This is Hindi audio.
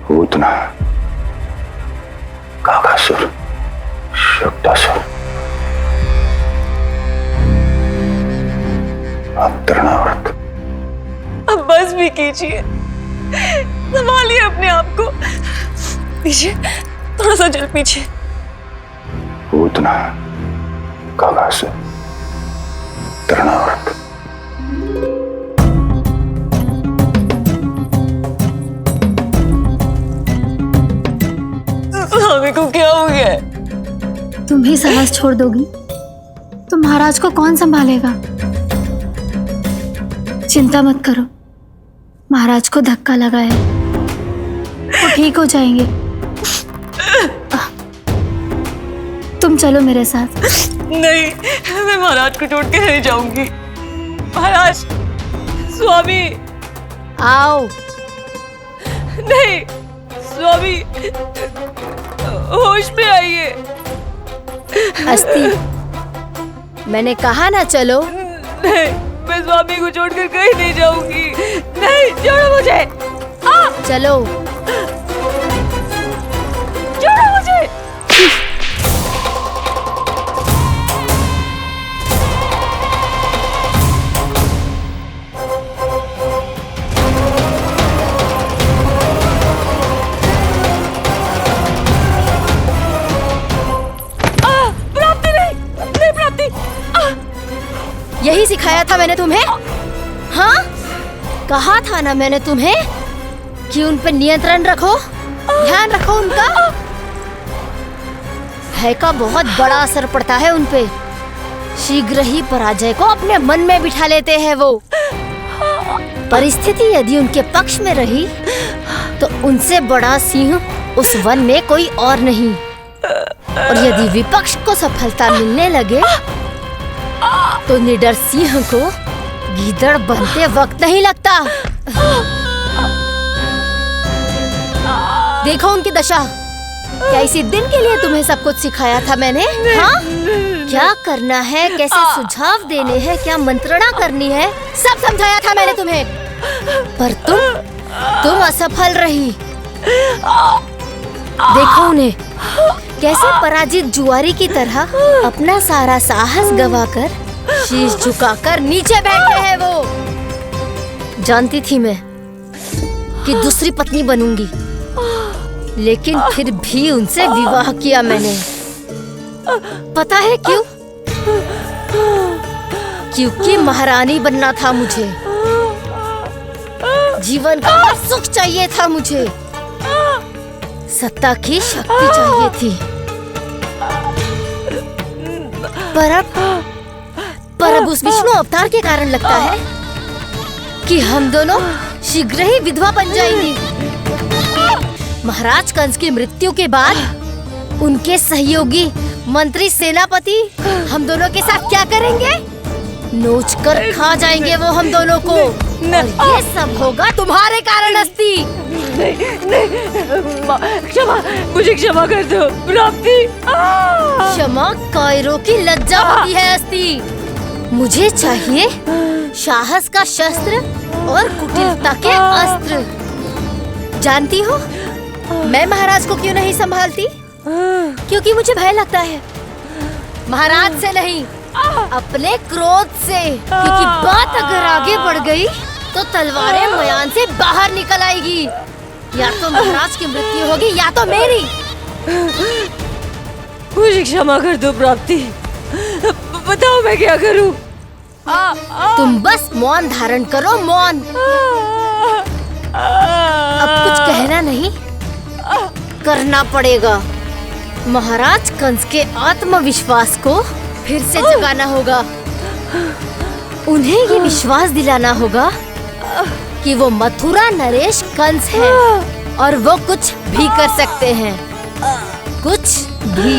पूतना, काकासुर, शक्तासुर, अब तृणावर्त। अब बस भी कीजिए, संभालिए अपने आप को। पीछे, थोड़ा सा चल पीछे। पूतना, काकासुर, तृणावर्त। स्वामी को क्या हो गया है? तुम भी साहस छोड़ दोगी तो महाराज को कौन संभालेगा? चिंता मत करो, महाराज को धक्का लगा है, वो ठीक हो जाएंगे। तुम चलो मेरे साथ। नहीं, मैं महाराज को छोड़ के नहीं जाऊंगी। महाराज, स्वामी, आओ। नहीं, स्वामी, होश में आइए। अस्ति, मैंने कहा ना चलो। नहीं, मैं स्वामी को छोड़कर कहीं नहीं जाऊंगी। नहीं, छोड़ो मुझे। चलो। छोड़ो मुझे। प्राप्ति नहीं प्राप्ति। यही सिखाया था मैंने तुम्हें? हाँ, कहा था ना मैंने तुम्हें कि उन पर नियंत्रण रखो, ध्यान रखो उनका। भय का बहुत बड़ा असर पड़ता है उन पे। शीघ्र ही पराजय को अपने मन में बिठा लेते हैं वो। परिस्थिति यदि उनके पक्ष में रही तो उनसे बड़ा सिंह उस वन में कोई और नहीं। और यदि विपक्ष को सफलता मिलने लगे तो निडर सिंह को गीदड़ बनते वक्त नहीं लगता। देखो उनकी दशा। क्या इसी दिन के लिए तुम्हें सब कुछ सिखाया था मैंने? हाँ? क्या करना है, कैसे सुझाव देने हैं, क्या मंत्रणा करनी है, सब समझाया था मैंने तुम्हें। पर तुम असफल रही। देखो उन्हें, कैसे पराजित जुआरी की तरह अपना सारा साहस गवाकर शीश झुकाकर नीचे बैठे हैं वो। जानती थी मैं कि दूसरी पत्नी बनूंगी, लेकिन फिर भी उनसे विवाह किया मैंने। पता है क्यों? क्योंकि महारानी बनना था मुझे। जीवन का हर सुख चाहिए था मुझे। सत्ता की शक्ति चाहिए थी। पर अब उस विष्णु अवतार के कारण लगता है कि हम दोनों शीघ्र ही विधवा बन जाएंगी। महाराज कंस की मृत्यु के बाद उनके सहयोगी मंत्री सेनापति हम दोनों के साथ क्या करेंगे? नोच कर खा जाएंगे वो हम दोनों को। और ये सब होगा तुम्हारे कारण अस्ति। क्षमा, मुझे क्षमा कर दो प्राप्ति। क्षमा कायरों की लज्जा होती है अस्ति। मुझे चाहिए साहस का शस्त्र और कुटिलता के अस्त्र। जानती हो मैं महाराज को क्यों नहीं संभालती? क्योंकि मुझे भय लगता है। महाराज से नहीं, अपने क्रोध से। क्योंकि बात अगर आगे बढ़ गई तो तलवारें मयान से बाहर निकल आएगी। या तो महाराज की मृत्यु होगी या तो मेरी। मुझे क्षमा कर दो प्राप्ति। बताओ मैं क्या करूं? तुम बस मौन धारण करो, मौन। अब कुछ कहना नहीं, करना पड़ेगा। महाराज कंस के आत्मविश्वास को फिर से जगाना होगा। उन्हें ये विश्वास दिलाना होगा कि वो मथुरा नरेश कंस है और वो कुछ भी कर सकते हैं, कुछ भी।